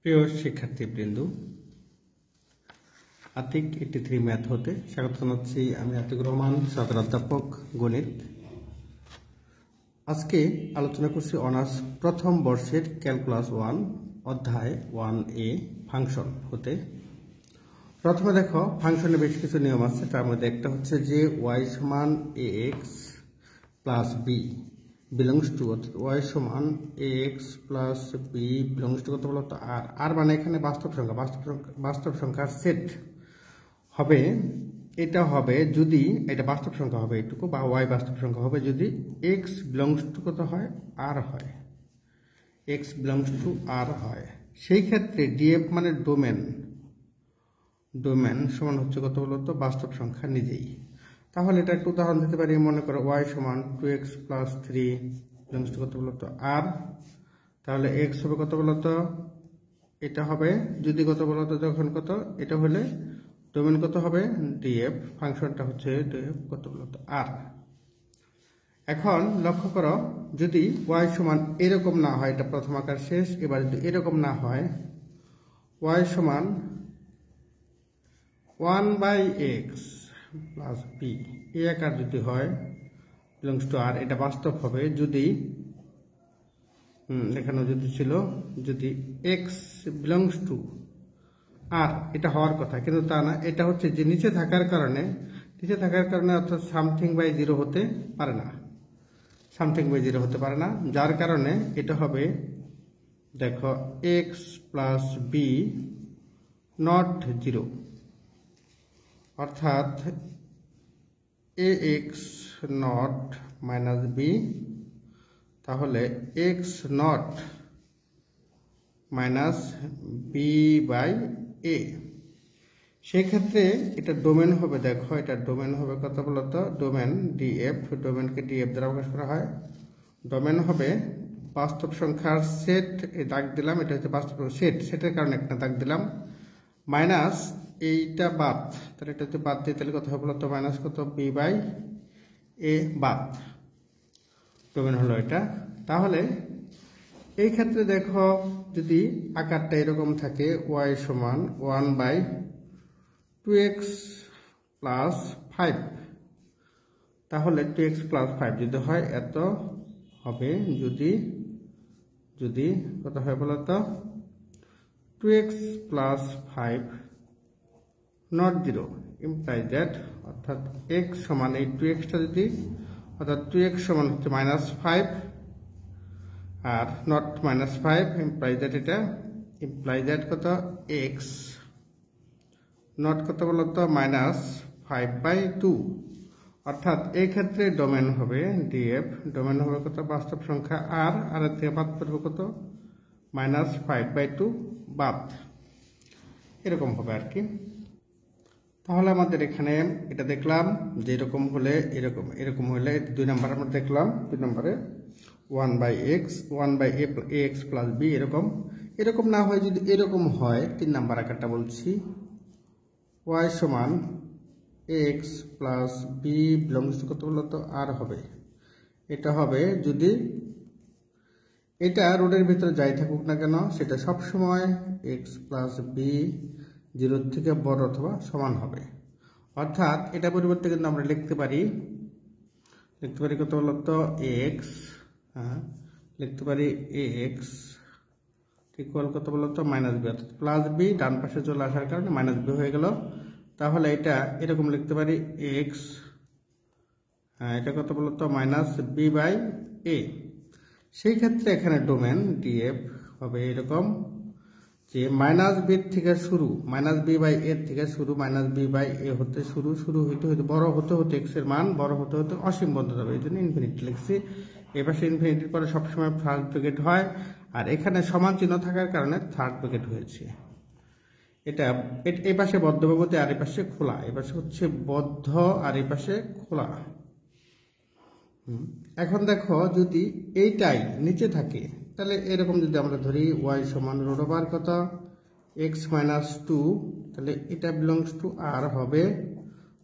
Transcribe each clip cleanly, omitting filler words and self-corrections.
প্রিয় শিক্ষার্থীবৃন্দ, আতিক 83 ম্যাথ হতে স্বাগত জানাচ্ছি। আমি আতিক রহমান, সহকারী অধ্যাপক গণিত। আজকে আলোচনা করছি অনার্স প্রথম বর্ষের ক্যালকুলাস 1 অধ্যায় 1A ফাংশন হতে। প্রথমে দেখো, ফাংশনে বেশ কিছু নিয়ম আছে। তার মধ্যে একটা হচ্ছে যে y সমান ax plus b belongs to, অর্থাৎ y সমান ax plus b belongs to কত বলতো আর। আর মানে এখানে বাস্তব সংখ্যার সেট হবে। এটা হবে যদি এটা বাস্তব সংখ্যা হবে এইটুকু, বা y বাস্তব সংখ্যা হবে যদি x বিলংস টু কত হয় r হয়, x বিলংস টু r হয়। সেই ক্ষেত্রে df মানে ডোমেন সমান হচ্ছে কত বলতো বাস্তব সংখ্যা নিজেই। তাহলে এটা একটু উদাহরণ দিতে পারি। মনে করো y সমান 2x প্লাস 3 বিলংস টু কত বলতো r। তাহলে x হবে কত বলতো, এটা হবে যদি কত বলতো যখন কত, এটা হলে ডোমেন কত হবে df, ফাংশনটা হচ্ছে df কত বলতো r। এখন লক্ষ্য করো, যদি y সমান এরকম না হয়, এটা প্রথম আকার শেষ। এবার যদি এরকম না হয়, y সমান 1/x প্লাস b এই আকার যদি হয় বিলংস টু r, এটা বাস্তব হবে যদি এখানে যদি ছিল যদি x বিলংস টু r, এটা হওয়ার কথা কিন্তু তা না। এটা হচ্ছে যে নিচে থাকার কারণে অর্থাৎ সামথিং বাই জিরো হতে পারে না, যার কারণে এটা হবে দেখো x plus b not zero, অর্থাৎ ax নট মাইনাস b। তাহলে x not minus b by a। সেই ক্ষেত্রে এটা ডোমেন হবে, দেখো এটা ডোমেন হবে কত বলতো ডোমেন df, ডোমেনকে df দ্বারা প্রকাশ করা হয়। ডোমেন হবে বাস্তব সংখ্যার সেট, এই দাগ দিলাম, এটা হচ্ছে বাস্তব সেটের কারণে একটা দাগ দিলাম, মাইনাস এইটা বাদ, তাহলে এটা হচ্ছে বাদ দিয়ে তাহলে কত হবে বলতো মাইনাস কত b বাই a বাদ, ডোমেন হলো এটা। তাহলে এই ক্ষেত্রে দেখো যদি আকারটা এরকম থাকে y সমান 1/2x প্লাস 5, তাহলে 2x প্লাস 5 যদি হয় এত হবে, যদি কত হয় বলতো 2x plus 5 not zero implies that, অর্থাৎ x সমান এই 2xটা যদি, অর্থাৎ 2x সমান হচ্ছে -5 আর নট -5 ইমপ্লাইজ দ্যাট, এটা ইমপ্লাইজ দ্যাট কত x নট কত বলতো -5/2, অর্থাৎ এই ক্ষেত্রে ডোমেন হবে df, ডোমেন হবে কত বাস্তব সংখ্যা r, আর এর থেকে বাদ পড়বে কত -5/2 বাদ, এরকম হবে আর কি। তাহলে আমাদের এখানে এটা দেখলাম যে এরকম হলে এরকম হলে 2 নাম্বার আমরা দেখলাম। 2 নম্বরে 1/ax প্লাস b এরকম না হয়, যদি এরকম হয় 3 নাম্বার আকারটা বলছি, y সমান ax plus b belongs to কত বলতো r হবে। এটা হবে যদি এটা রোডের ভিতরে যাই থাকুক না কেন, সেটা সব সময় x প্লাস b 0 থেকে বড় অথবা সমান হবে। অর্থাৎ এটা পরিবর্তে কিন্তু আমরা লিখতে পারি কত বলতো x, লিখতে পারি ax ইকুয়াল কত বলতো মাইনাস b, অর্থাৎ প্লাস b ডান পাশে চলে আসার কারণে মাইনাস b হয়ে গেল। তাহলে এটা এরকম লিখতে পারি x, এটা কত বলতো মাইনাস b বাই a। সেই ক্ষেত্রে এখানে ডোমেন df হবে এরকম যে মাইনাস b থেকে শুরু, মাইনাস b বাই a থেকে শুরু, মাইনাস b বাই a হতে শুরু হইতে বড় হতে x এর মান বড় হতে অসীম পর্যন্ত যাবে, এই জন্য ইনফিনিটি লিখছি। এপাশে ইনফিনিটির পরে সবসময় ফার্স্ট ব্র্যাকেট হয়, আর এখানে সমান চিহ্ন থাকার কারণে থার্ড ব্র্যাকেট হয়েছে। এটা এই পাশে বদ্ধ ব্যবধি আর এই পাশে খোলা, এই পাশে হচ্ছে বদ্ধ আর এই পাশে খোলা। এখন দেখো যদি এইটাই নিচে থাকে, তাহলে এরকম যদি আমরা ধরি y সমান রুট ওভার কত x মাইনাস 2, তাহলে এটা বিলংস টু r হবে।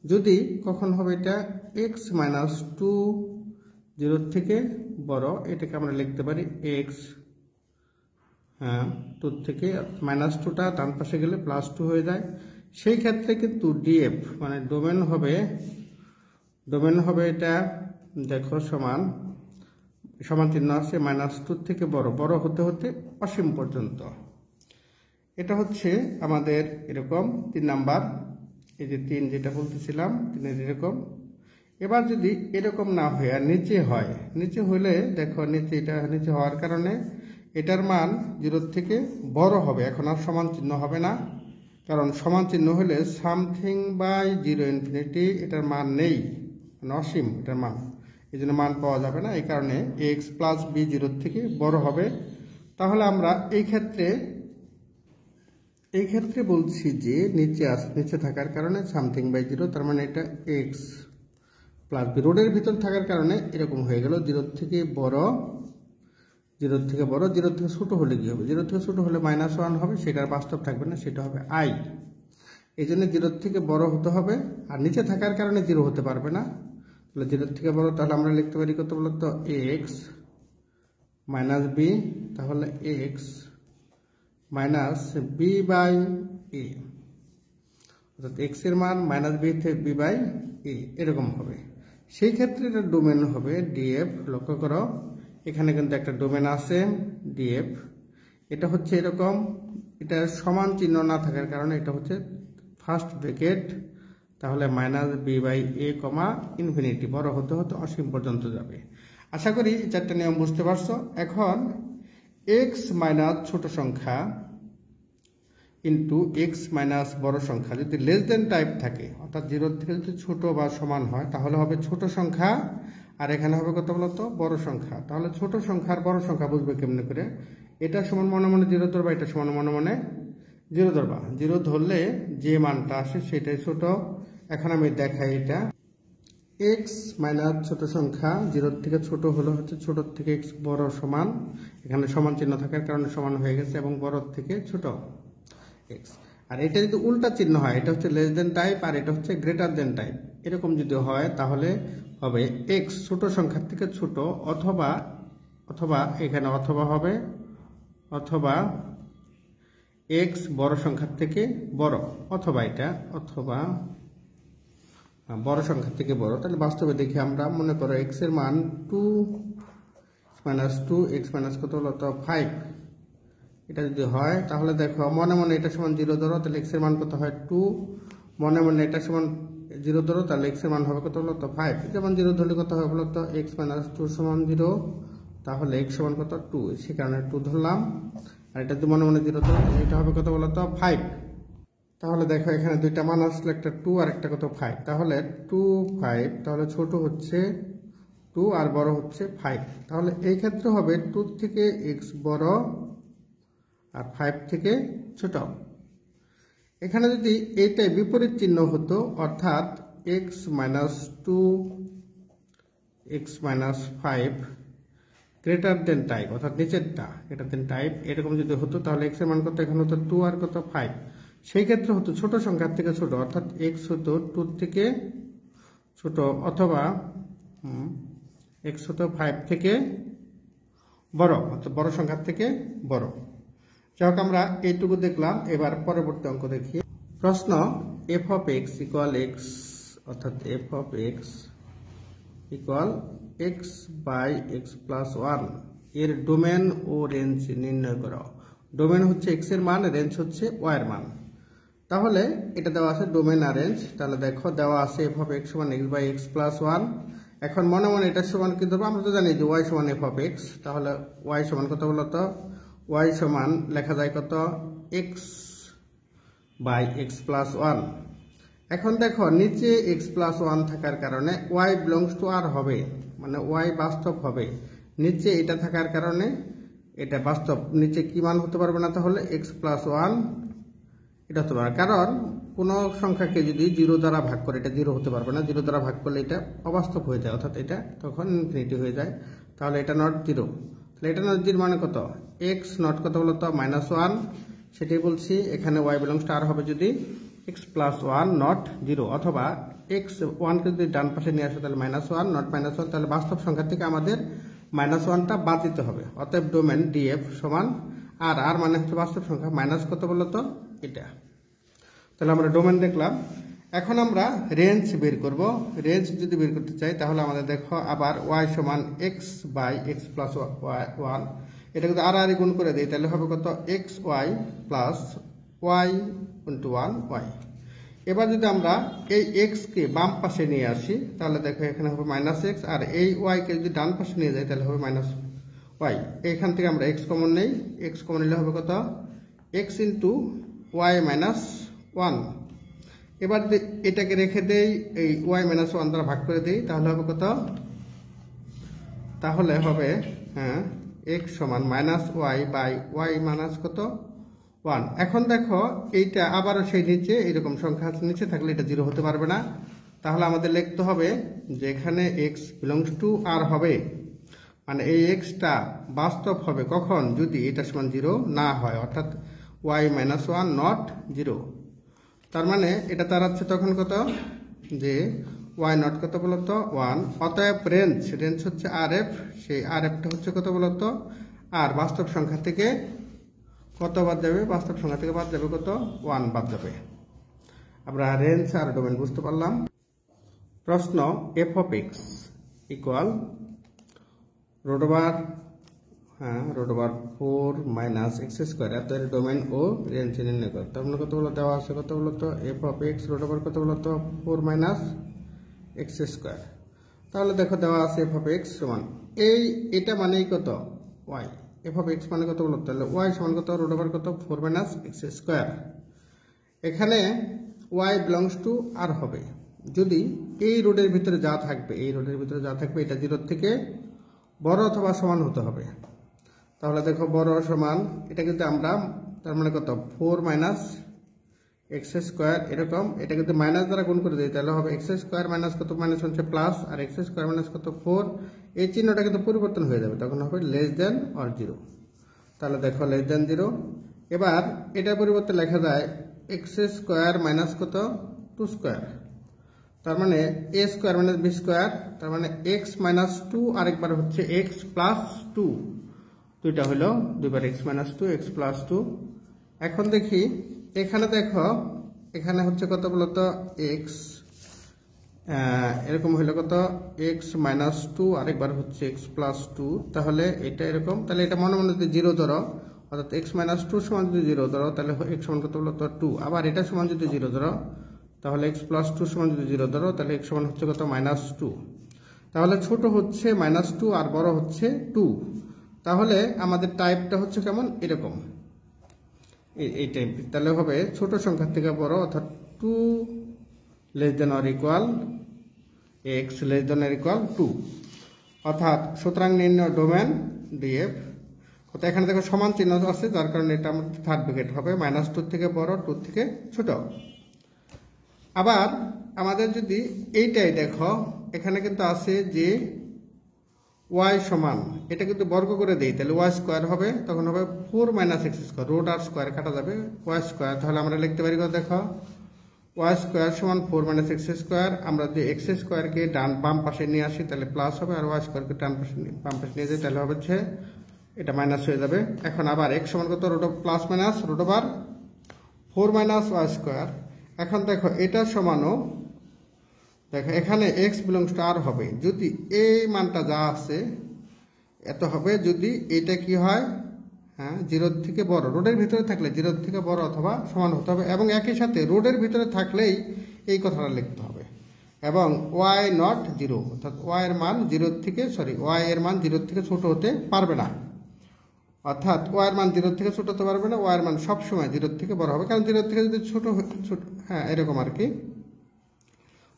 যদি কখন হবে এটা x মাইনাস 2 0 থেকে বড়, এটাকে আমরা লিখতে পারি x হ্যাঁ 2 থেকে -2টা ডান পাশে গেলে +2 হয়ে যায়। সেই ক্ষেত্রে কিন্তু ডিএফ মানে ডোমেন হবে এটা দেখো সমান চিহ্ন আছে -2 থেকে বড় হতে হতে অসীম পর্যন্ত। এটা হচ্ছে আমাদের এরকম 3 নাম্বার, এই যে 3 যেটা বলতেছিলাম 3 এরকম। এবার যদি এরকম না হয় আর নিচে হলে দেখো নিচে হওয়ার কারণে এটার মান 0 থেকে বড় হবে, এখন আর সমান চিহ্ন হবে না, কারণ সমান চিহ্ন হলে সামথিং বাই 0 ইনফিনিটি এটার মান নেই, মানে অসীম এটার মান, এই জন্য মান পাওয়া যাবে না। এই কারণে x প্লাস b 0 থেকে বড় হবে। তাহলে আমরা এই ক্ষেত্রে বলছি যে নিচে থাকার কারণে সামথিং বাই 0, তার মানে এটা x প্লাস বি রোডের ভিতর থাকার কারণে এরকম হয়ে গেল। 0 থেকে বড় 0 থেকে ছোট হলে কি হবে? 0 থেকে ছোট হলে -1 হবে, সেটার বাস্তব থাকবে না, সেটা হবে i। এই জন্য 0 থেকে বড় হতে হবে, আর নিচে থাকার কারণে 0 হতে পারবে না। তাহলে 0 থেকে বড়, তাহলে আমরা লিখতে পারি কত বলতো x মাইনাস বি, তাহলে x মাইনাস বি বাই এ, অর্থাৎ x এর মান মাইনাস বি থেকে বি বাই এ এরকম হবে। সেই ক্ষেত্রে এটা ডোমেন হবে ডিএফ। লক্ষ্য করো এখানে কিন্তু একটা ডোমেন আছে ডিএফ, এটা হচ্ছে এরকম, এটা সমান চিহ্ন না থাকার কারণে এটা হচ্ছে ফার্স্ট ব্র্যাকেট, তাহলে minus B by A comma infinity, বড় হতে হতে অসীম পর্যন্ত যাবে। আশা করি এই 4টা নিয়ম বুঝতে পারছো। এখন এক্স মাইনাস ছোট সংখ্যা ইন্টু এক্স মাইনাস বড় সংখ্যা যদি লেস দেন টাইপ থাকে, অর্থাৎ 0 থেকে যদি ছোট বা সমান হয়, তাহলে হবে ছোট সংখ্যা, আর এখানে হবে কত বলতো বড় সংখ্যা। তাহলে ছোট সংখ্যা আর বড় সংখ্যা বুঝবে কেমনে করে? এটা সমান মনে মনে 0 ধরবা, এটা সমান মনে মনে 0 ধরবা। 0 ধরলে যে মানটা আসে সেটাই ছোট। এখন আমি দেখাই এটা এক্স মাইনাস ছোট সংখ্যা 0 থেকে ছোট হলো হচ্ছে ছোট থেকে এক্স বড় সমান, এখানে সমান চিহ্ন থাকার কারণে সমান হয়ে গেছে, এবং বড় থেকে ছোট এক্স। আর এটা যদি উল্টা চিহ্ন হয়, এটা হচ্ছে লেস দেন টাইপ আর এটা হচ্ছে গ্রেটার দেন টাইপ, এরকম যদি হয় তাহলে হবে এক্স ছোট সংখ্যার থেকে ছোট, অথবা এখানে অথবা হবে, অথবা এক্স বড় সংখ্যার থেকে বড়, অথবা বড় সংখ্যার থেকে বড়। তাহলে বাস্তবে দেখি আমরা, মনে করো এক্স এর মান 2 মাইনাস 2, এক্স মাইনাস কত হলো তো 5, এটা যদি হয় তাহলে দেখো মনে মনে এটা সমান 0 ধরো, তাহলে এক্স এর মান কত হয় 2, মনে মনে এটা সমান 0 ধরো, তাহলে এক্স এর মান হবে কত হলো তো 5। যেমন 0 ধরলে কত হবে বলো তো এক্স মাইনাস 2 সমান 0, তাহলে এক্স সমান কত 2, সে কারণে 2 ধরলাম। আর এটা যদি মনে মনে 0 ধরো, এটা হবে কত বলো তো 5। তাহলে দেখো এখানে দুইটা মান আসলে, একটা 2 আর একটা কত 5, তাহলে 2 5, তাহলে ছোট হচ্ছে 2 আর বড় হচ্ছে 5। তাহলে এই ক্ষেত্রে হবে 2 থেকে x বড় আর 5 থেকে ছোট। এখানে যদি এইটাই বিপরীত চিহ্ন হতো, অর্থাৎ x minus 2 x minus 5 greater than type, অর্থাৎ নিচেরটা গ্রেটার দেন টাইপ, এরকম যদি হতো তাহলে x এর মান কত এখানে হতো 2 আর কত 5। সেই ক্ষেত্রে হতো ছোট সংখ্যার থেকে ছোট, অর্থাৎ x হতো 2 থেকে ছোট, অথবা x হতো 5 থেকে বড়, অর্থাৎ বড় সংখ্যার থেকে বড়। যাই হোক আমরা এইটুকু দেখলাম। এবার পরবর্তী অঙ্ক দেখি। প্রশ্ন f of x equal x, অর্থাৎ f of x equal x by x plus 1 এর ডোমেন ও রেঞ্জ নির্ণয় করো। ডোমেন হচ্ছে x এর মান, রেঞ্জ হচ্ছে y এর মান। তাহলে এটা দেওয়া আছে ডোমেন আর রেঞ্জ। তাহলে দেখো দেওয়া আছে f of x সমান x বাই x প্লাস 1। এখন মনে মনে এটা সমান কি ধরবো? আমরা তো জানি যে y সমান f of x, তাহলে y সমান কত বলতো? y সমান লেখা যায় কত? x by x plus 1। এখন দেখো নিচে x প্লাস 1 থাকার কারণে y বিলংস টু r হবে, মানে y বাস্তব হবে। নিচে এটা থাকার কারণে এটা বাস্তব, নিচে কি মান হতে পারবে না, তাহলে x প্লাস 1 এটা হতে পারে। কারণ কোনো সংখ্যাকে যদি 0 দ্বারা ভাগ করে এটা 0 হতে পারবে না, 0 দ্বারা ভাগ করলে এটা অবাস্তব হয়ে যায়, অর্থাৎ এটা তখন ইনফিনিটি হয়ে যায়। তাহলে এটা নট 0, তাহলে এটা নট 0 মানে কত? x নট কত বলতো -1, সেটাই বলছি। এখানে y বিলংস টু r হবে যদি x প্লাস 1 নট 0, অথবা x 1 কে যদি ডান পাশে নিয়ে আসে তাহলে -1 নট -1, তাহলে বাস্তব সংখ্যা থেকে আমাদের -1টা বাদ দিতে হবে। অতএব ডোমেন df সমান আর মানে হচ্ছে বাস্তব সংখ্যা, মাইনাস কত বলতো এটা। তাহলে আমরা ডোমেন দেখলাম। এখন আমরা রেঞ্জ বের করব। রেঞ্জ যদি বের করতে চাই তাহলে আমাদের দেখো আবার y সমান x বাই x প্লাস 1, এটা কিন্তু আর গুণ করে দিই, তাহলে হবে কত xy plus y into 1y। এবার যদি আমরা এই x কে বাম পাশে নিয়ে আসি তাহলে দেখো এখানে হবে মাইনাস x, আর এই y কে যদি ডান পাশে নিয়ে যাই তাহলে হবে মাইনাস y। এখান থেকে আমরা x কমন নেই, x কমন নিলে হবে কত x ইন্টু y মাইনাস 1। এবার এটাকে রেখে দেই, এই y মাইনাস 1 দ্বারা ভাগ করে দিই, তাহলে হবে কত, তাহলে হবে হ্যাঁ x সমান minus y by y minus কত 1। এখন দেখো এইটা আবারও সেই নিচে এরকম সংখ্যা নিচে থাকলে এটা 0 হতে পারবে না, তাহলে আমাদের লিখতে হবে যে এখানে x বিলংস টু r হবে, মানে এই xটা বাস্তব হবে কখন, যদি এটা সমান 0 না হয়, অর্থাৎ y মাইনাস 1 নট 0। তার মানে এটা দাঁড়াচ্ছে তখন কত, যে y নট কত বলতো 1। অতএব রেঞ্জ হচ্ছে rf, সেই rfটা হচ্ছে কত বলতো, আর বাস্তব সংখ্যা থেকে কত বাদ যাবে, বাস্তব সংখ্যা থেকে বাদ যাবে কত 1 বাদ যাবে। আমরা রেঞ্জ আর ডোমেন বুঝতে পারলাম। প্রশ্ন f of x equal root over root over 4 minus x square, এত এর ডোমেন ও রেঞ্জ নির্ণয় করো। তার মানে কত বলো দেওয়া আছে, কত বলতো f of x root over কত বলতো 4 মাইনাস এক্স স্কোয়ার। তাহলে দেখো দেওয়া আছে এফ অফ এক্স সমান এটা মানেই কত ওয়াই, এফ অফ এক্স মানে কত বলতো, তাহলে ওয়াই সমান কত রুট ওভার কত 4 মাইনাস এক্স স্কোয়ার। এখানে ওয়াই বিলংস টু আর হবে যদি এই রোডের ভিতরে যা থাকবে, এই রোডের ভিতরে যা থাকবে এটা 0 থেকে বড় অথবা সমান হতে হবে। তাহলে দেখো বড় সমান, এটা কিন্তু আমরা তার মানে কত 4 মাইনাস এক্স স্কোয়ার, এরকম এটা কিন্তু মাইনাস দ্বারা গুণ করে দিই, তাহলে হবে এক্স স্কোয়ার মাইনাস কত, মাইনাস হচ্ছে প্লাস, আর এক্স স্কোয়ার মাইনাস কত 4, এই চিহ্নটা কিন্তু পরিবর্তন হয়ে যাবে, তখন হবে লেস দেন অর 0। তাহলে দেখো লেস দেন 0। এবার এটার পরিবর্তে লেখা যায় এক্স স্কোয়ার মাইনাস কত 2 স্কোয়ার, তার মানে এ স্কোয়ার মাইনাস বি স্কোয়ার, তার মানে এক্স মাইনাস 2 আরেকবার হচ্ছে এক্স প্লাস 2, দুইটা হলো দুইবার এক্স মাইনাস 2 এক্স প্লাস 2। এখন দেখি এখানে দেখো এখানে হচ্ছে কত বলতো এক্স, এরকম হইলো কত এক্স মাইনাস 2 আরেকবার হচ্ছে এক্স প্লাস 2, তাহলে এটা এরকম, তাহলে এটা মনে মনে যদি 0 ধরো, অর্থাৎ এক্স মাইনাস 2 সমান যদি 0 ধরো তাহলে এক্স সমান কত বলতো 2, আবার এটা সমান যদি 0 ধরো তাহলে এক্স প্লাস 2 সমান যদি 0 ধরো তাহলে এক্স সমান হচ্ছে কত মাইনাস 2। তাহলে ছোট হচ্ছে মাইনাস 2 আর বড় হচ্ছে 2, তাহলে আমাদের টাইপটা হচ্ছে কেমন এরকম, এই টাইপ। তাহলে হবে ছোট সংখ্যা থেকে বড়, অর্থাৎ 2 less than or equal x less than or equal 2, অর্থাৎ সুতরাং নির্ণয় ডোমেন ডিএফ। এখানে দেখো সমান চিহ্ন আছে, যার কারণে এটা আমাদের থার্ড ব্র্যাকেট হবে, মাইনাস 2 থেকে বড় 2 থেকে ছোট। আবার আমাদের যদি এইটাই দেখো এখানে কিন্তু আছে যে y সমান, এটা কিন্তু বর্গ করে দেই তাহলে y স্কোয়ার হবে, তখন হবে 4 মাইনাস এক্স স্কোয়ার, রুট আর স্কোয়ার কাটা যাবে y স্কোয়ার, তাহলে আমরা লিখতে পারি কত দেখো y স্কোয়ার সমান 4 মাইনাস এক্স স্কোয়ার। আমরা যদি এক্স স্কোয়ারকে বাম পাশে নিয়ে আসি তাহলে প্লাস হবে, আর y স্কোয়ারকে বাম পাশে নিয়ে যাই তাহলে হচ্ছে এটা মাইনাস হয়ে যাবে। এখন আবার x সমান কত root plus minus root over 4 minus y square. এখন দেখো এটা সমানও দেখো এখানে x বিলংস টু r হবে যদি এই মানটা যা আছে এত হবে, যদি এটা কি হয় 0 থেকে বড়, রোডের ভিতরে থাকলে 0 থেকে বড় অথবা সমান হতে হবে, এবং একই সাথে রোডের ভিতরে থাকলেই এই কথাটা লিখতে হবে, এবং y নট 0, অর্থাৎ y এর মান 0 থেকে y এর মান 0 থেকে ছোট হতে পারবে না, অর্থাৎ y এর মান 0 থেকে ছোট হতে পারবে না, y এর মান সবসময় 0 থেকে বড় হবে, কারণ 0 থেকে যদি ছোট এরকম আর কি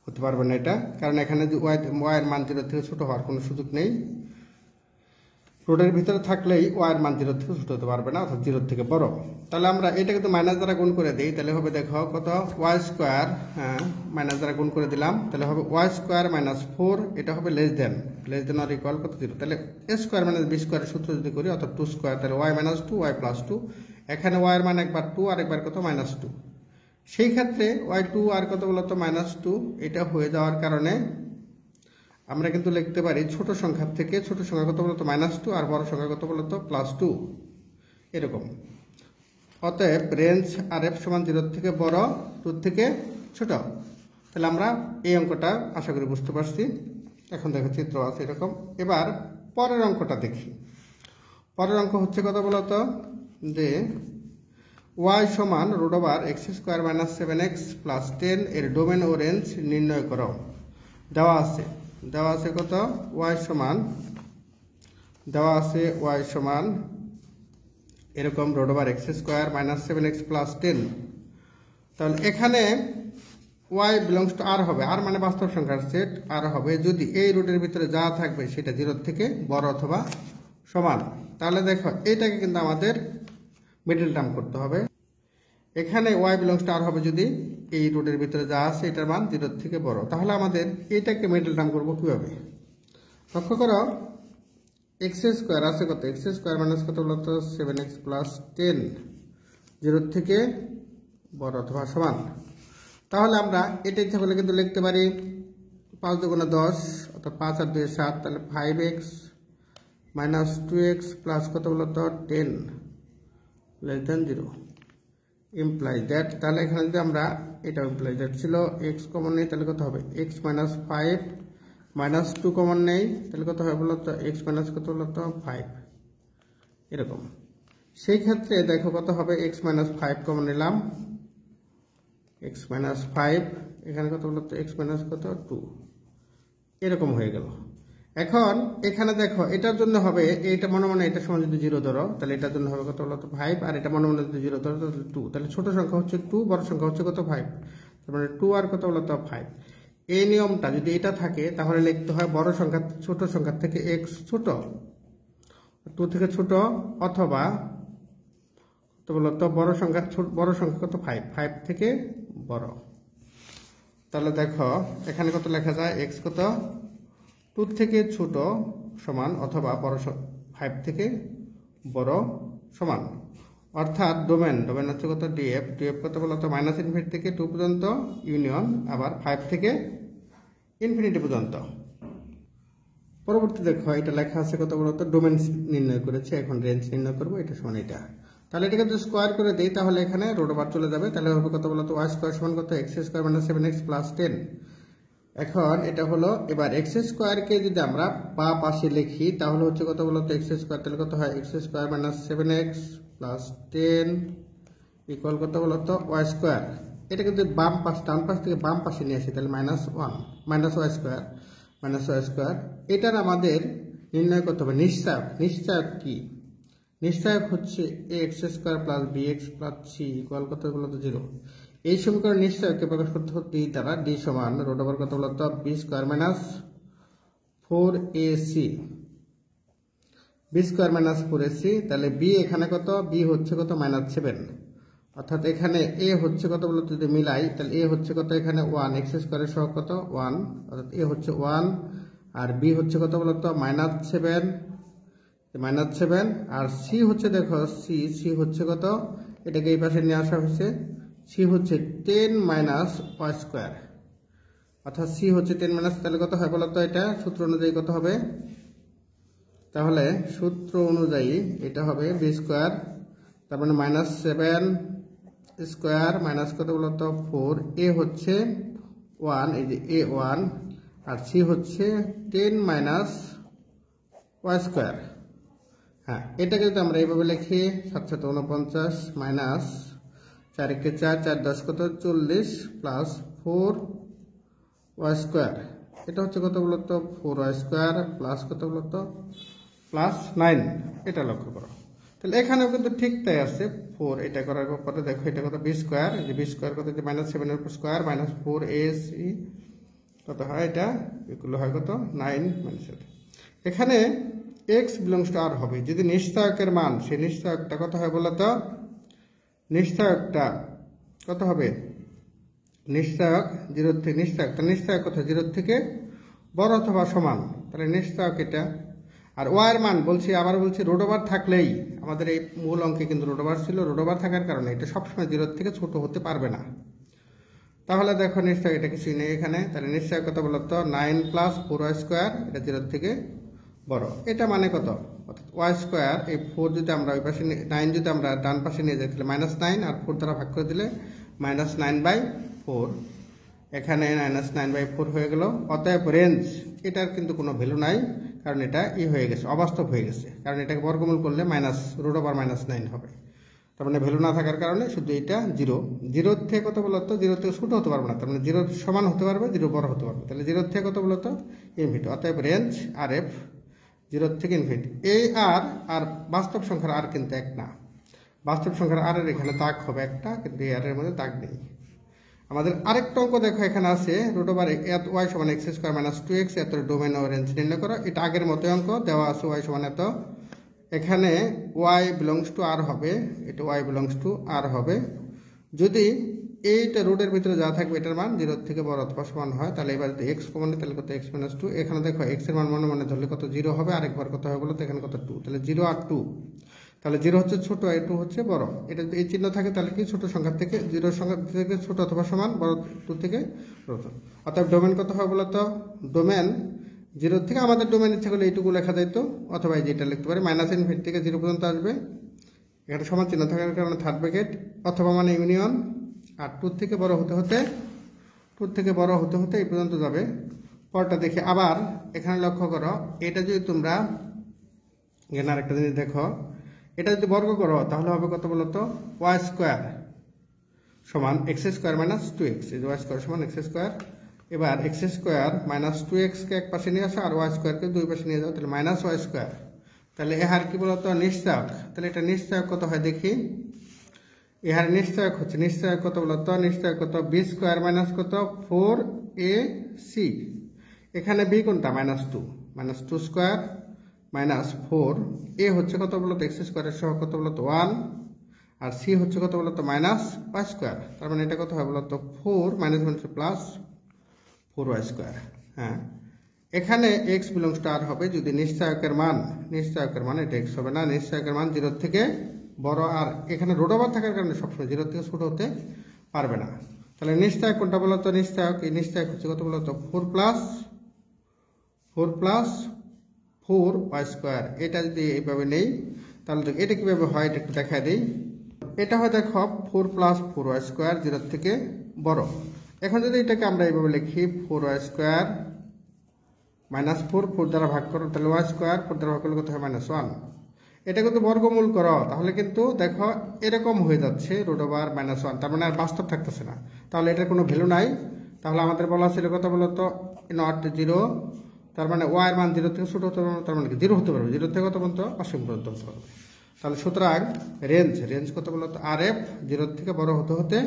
হতে পারবে না এটা, কারণ এখানে y এর মান 0 থেকে ছোট হওয়ার কোনো সুযোগ নেই, রোডের ভিতরে থাকলেই y এর মান 0 থেকে ছোট হতে পারবে না, অর্থাৎ 0 থেকে বড়। তাহলে আমরা এটা কিন্তু মাইনাস দ্বারা গুণ করে দিই, তাহলে হবে দেখো কত y স্কোয়ার, মাইনাস দ্বারা গুণ করে দিলাম, তাহলে হবে y স্কোয়ার মাইনাস 4, এটা হবে লেস দেন অর ইকুয়াল কত 0, তাহলে a স্কোয়ার মাইনাস b স্কোয়ারের সূত্র যদি করি অর্থাৎ 2 স্কোয়ার, তাহলে y মাইনাস 2 y প্লাস 2, এখানে y এর মান একবার 2 আর একবার কত মাইনাস 2, সেই ক্ষেত্রে y2 আর কত বলতো মাইনাস 2, এটা হয়ে যাওয়ার কারণে আমরা কিন্তু লিখতে পারি ছোট সংখ্যা থেকে ছোট সংখ্যা কত বলতো মাইনাস 2 আর বড় সংখ্যা কত বলতো প্লাস 2, এরকম। অতএব রেঞ্জ আর এফ সমান 0 থেকে বড়, 2 থেকে ছোট। তাহলে আমরা এই অঙ্কটা আশা করি বুঝতে পারছি। এখন দেখো চিত্র আছে এরকম। এবার পরের অঙ্কটা দেখি। পরের অঙ্ক হচ্ছে কত বলতো, যে y সমান √(x² - 7x + 10) এর ডোমেন ও রেঞ্জ নির্ণয় করো। দেওয়া আছে কত, y সমান এরকম √(x² - 7x + 10). তাহলে এখানে y বিলংস টু r হবে, r মানে বাস্তব সংখ্যার সেট, r হবে যদি এই রুটের ভিতরে যা থাকবে সেটা 0 থেকে বড় অথবা সমান। তাহলে দেখো এটাকে কিন্তু আমাদের মিডল টার্ম করতে হবে। এখানে y বিলংস টু r হবে যদি এই রুটের ভিতরে যা আছে এটার মান 0 থেকে বড়। তাহলে আমাদের এটাকে মিডল টার্ম করব কিভাবে, লক্ষ্য করো x² আছে কত, x² - কত বলতো 7x + 10, 0 থেকে বড় অথবা সমান। তাহলে আমরা এটা ইচ্ছা করলে কিন্তু লিখতে পারি 5 × 10 অর্থাৎ 5 আর 2 7, তাহলে 5x - 2x প্লাস কত বলতো 10 < 0 ইমপ্লাই দ্যাট। তাহলে এখানে যদি আমরা এটা ইমপ্লাই দ্যাট ছিল x কমন নেই, তাহলে কত হবে x - 5 - 2 কমন নেই, তাহলে কত হবে বলতো x - কত বলতো 5 এরকম। সেই ক্ষেত্রে দেখো কত হবে x - 5 কমন নিলাম, x - 5 এখানে কত বলতো x - কত 2 এরকম হয়ে গেল। এখন এখানে দেখো এটার জন্য হবে এটা মনে মনে এটার সমান যদি 0 ধরো তাহলে এটার জন্য হবে কত বলতো 5, আর এটা মনে মনে যদি 0 ধরো তাহলে 2, তাহলে ছোট সংখ্যা হচ্ছে 2, বড় সংখ্যা হচ্ছে কত 5, তার মানে 2 আর কত বলতো 5। এই নিয়মটা যদি এটা থাকে তাহলে লিখতে হয় বড় সংখ্যা ছোট সংখ্যা থেকে x ছোট, 2 থেকে ছোট, অথবা কত বলতো বড় সংখ্যা কত 5 থেকে বড়। তাহলে দেখো এখানে কত লেখা যায় x কত 2 থেকে ছোট সমান অথবা বড় 5 থেকে বড় সমান। অর্থাৎ ডোমেন হচ্ছে কত df কত বলতো -∞ থেকে 2 পর্যন্ত ইউনিয়ন আবার 5 থেকে ইনফিনিটি পর্যন্ত। পরবর্তী দেখো এটা লেখা আছে কত বলতো ডোমেন নির্ণয় করেছে, এখন রেঞ্জ নির্ণয় করবো, এটা সমান এটা। তাহলে এটাকে যদি স্কোয়ার করে দেই তাহলে এখানে √(r) চলে যাবে, তাহলে হবে কত বলতো y² সমান কত x² - 7x + 10। এখন এটা হলো, এবার x² কে যদি আমরা বাঁ পাশে লিখি তাহলে হচ্ছে কত বলতো x², তাহলে কত হয় x² - 7x + 10 ইকুয়াল কত বলতো y²। এটা কিন্তু বাম পাশ ডান পাশ থেকে বাম পাশে নিয়ে আসি, তাহলে -y²। এটার আমাদের নির্ণয় করতে হবে নিশ্চয়ক কি, নিশ্চয়ক হচ্ছে ax² + bx + c ইকুয়াল কত বলতো 0। এই সমীকরণ নিশ্চয়কে প্রকাশ করতে হতে দ্বারা d সমান √(r) কত বলতো b² - 4ac, b² - 4ac। তাহলে b এখানে কত, b হচ্ছে কত -7, অর্থাৎ এখানে a হচ্ছে কত বলতো যদি মিলাই তাহলে a হচ্ছে কত এখানে 1, x² এর সহগ কত 1, অর্থাৎ a হচ্ছে 1 আর b হচ্ছে কত বলতো -7, আর c হচ্ছে দেখো c হচ্ছে কত, এটাকে এই পাশে নিয়ে আসা হয়েছে, c হচ্ছে 10 - y², অর্থাৎ c হচ্ছে 10 তাহলে কত হয় বলতো, এটা সূত্র অনুযায়ী কত হবে, তাহলে সূত্র অনুযায়ী এটা হবে b², তার মানে -7² কত বলতো 4, a হচ্ছে 1, এই যে a1, আর c হচ্ছে 10 - y²। হ্যাঁ, এটাকে যদি আমরা এইভাবে লিখি 7 × 7 = 49 মাইনাস 4 × 4 4 × 10 কত 40 প্লাস 4y², এটা হচ্ছে কত বলতো 4y² প্লাস কত বলতো প্লাস 9। এটা লক্ষ্য করো, তাহলে এখানেও কিন্তু ঠিক তাই আছে 4, এটা করার পরে দেখো এটা কত b², যে b² কত যে -7 এর উপর স্কয়ার -4ac কত হয়, এটা এগুলো হয় কত 9 -7। এখানে x বিলংস টু r হবে যদি নিশ্চয়কের মান, সেই নিশ্চয়কটা কত হয় বলতো, নিশ্চয়কটা কত হবে, নিশ্চয়ক 0 থেকে নিশ্চয়ক কত 0 থেকে বড় অথবা সমান, তাহলে নিশ্চয়ক এটা। আর y এর মান আবার বলছি √(r) থাকলেই, আমাদের এই মূল অঙ্কে কিন্তু √(r) ছিল, √(r) থাকার কারণে এটা সবসময় 0 থেকে ছোট হতে পারবে না। তাহলে দেখো নিশ্চয়ক এটা কিছুই নেই এখানে, তাহলে নিশ্চয়ক কত বলতো 9 + 4y², এটা 0 থেকে বড়। এটা মানে কত, অর্থাৎ ওয়াই স্কোয়ার এই 4 যদি আমরা ওই পাশে 9 যদি আমরা ডান পাশে নিয়ে যাই তাহলে -9 আর 4 দ্বারা ভাগ করে দিলে -9/4, এখানে -9/4 হয়ে গেল। অতএব রেঞ্জ এটার কিন্তু কোনো ভ্যালু নাই, কারণ এটা হয়ে গেছে, অবাস্তব হয়ে গেছে, কারণ এটাকে বর্গমূল করলে √9 হবে। তার মানে ভ্যালু না থাকার কারণে শুধু এটা 0 থেকে কত বলতো, 0 থেকে ছোট হতে পারবে না, তার মানে 0 সমান হতে পারবে, 0 বড় হতে পারবে, তাহলে 0 থেকে কত বলতো ইনফিনিটি। অতএব রেঞ্জ RF 0 থেকে ইনফিনিটি। এই আর বাস্তব সংখ্যার আর কিন্তু এক না, বাস্তব সংখ্যার আর এর এখানে দাগ হবে একটা, কিন্তু এই আর এর মধ্যে দাগ নেই। আমাদের আরেকটা অঙ্ক দেখো এখানে আছে √y = x² - 2x, এত ডোমেন ও রেঞ্জ নির্ণয় করো। এটা আগের মতো অঙ্ক দেওয়া আছে, y = এত, এখানে y বিলংস টু r হবে, এটা y বিলংস টু r হবে। যদি এইটা রুটের ভিতরে যা থাকবে এটার মান 0 থেকে বড় অথবা সমান হয়, তাহলে এবার যদি x কমন তাহলে কত x - 2, এখানে দেখো x এর মান মনে ধরলে কত 0 হবে, আরেকবার কত হবে বলো তো, এখানে কত 2, তাহলে 0 আর 2, তাহলে 0 হচ্ছে ছোট আর 2 হচ্ছে বড়। এটা যদি এই চিহ্ন থাকে তাহলে কি ছোট সংখ্যা থেকে 0 সংখ্যা থেকে ছোট অথবা সমান, বড় 2 থেকে বড়। অর্থাৎ ডোমেন কত হবে বলো তো, ডোমেন 0 থেকে, আমাদের ডোমেন ইচ্ছা করলে এইটুকু লেখা যায় তো, অথবা এই যেটা লিখতে পারি -ইনফিনিটি থেকে 0 পর্যন্ত আসবে, এখানে সমান চিহ্ন থাকার কারণে থার্ড ব্র্যাকেট, অথবা মানে ইউনিয়ন, আর 2 থেকে বড় হতে হতে এই পর্যন্ত যাবে। পরটা দেখি আবার, এখানে লক্ষ্য করো, এটা যদি তোমরা এখানে আরেকটা জিনিস দেখো, এটা যদি বর্গ করো তাহলে হবে কত বলতো, y² = x² - 2x, y² = x²। এবার x² - 2x কে এক পাশে নিয়ে আসো, আর y² কে দুই পাশে নিয়ে যাও, তাহলে -y²। তাহলে এ হার কি বলতো, নিশ্চয়ক। তাহলে এটা নিশ্চয়ক কত হয় দেখি, এ হার নিশ্চয়ক হচ্ছে, নিশ্চয়ক কত বলতো, নিশ্চয়ক কত, b² - কত 4ac, এখানে b কোনটা, -2, -2² - 4, a হচ্ছে কত বলতো x² এর সহ কত বলতো 1, আর c হচ্ছে কত বলতো -y², তার মানে এটা কত হয় বলতো 4 -4y²। হ্যাঁ, এখানে x বিলংস টু r হবে যদি নিশ্চয়কের মান এটা x হবে না, নিশ্চয়কের মান 0 থেকে বড়, আর এখানে √ওভার থাকার কারণে সবসময় 0 থেকে ছোট হতে পারবে না। তাহলে নিশ্চয়ক কোনটা বলতো, নিশ্চয়ক হচ্ছে কত বলতো 4 + 4y²। এটা যদি এইভাবে নেই তাহলে এটা কিভাবে হয় এটা একটু দেখাই দিই। এটা হয় দেখো 4 + 4y² 0 থেকে বড়। এখন যদি এটাকে আমরা এইভাবে লিখি 4y² - 4 দ্বারা ভাগ করো, তাহলে y² 4 দ্বারা ভাগ করলে কত হয় -1। এটা কিন্তু বর্গমূল করো তাহলে কিন্তু দেখো এরকম হয়ে যাচ্ছে √1, তার মানে আর বাস্তব থাকতেছে না, তাহলে এটার কোনো ভ্যালু নাই। তাহলে আমাদের বলা ছিল কত বলতো, নট 0, তার মানে y এর মান 0 থেকে ছোট হতে পারবে, তার মানে কি 0 হতে পারবে, 0 থেকে কত পর্যন্ত, অসীম পর্যন্ত হতে পারবে। তাহলে সুতরাং রেঞ্জ কত বলতো, RF 0 থেকে বড় হতে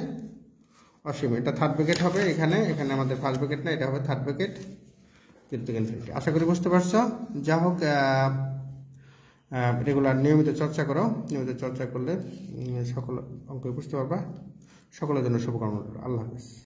অসীম। এটা থার্ড ব্র্যাকেট হবে, এখানে আমাদের ফার্স্ট ব্র্যাকেট না, এটা হবে থার্ড ব্র্যাকেট 0 থেকে ইনফিনিটি। আশা করি বুঝতে পারছো। যা হোক, রেগুলার নিয়মিত চর্চা করো, নিয়মিত চর্চা করলে সকল অঙ্ক বুঝতে পারবা। সকলের জন্য শুভকামনা। আল্লাহ হাফেজ।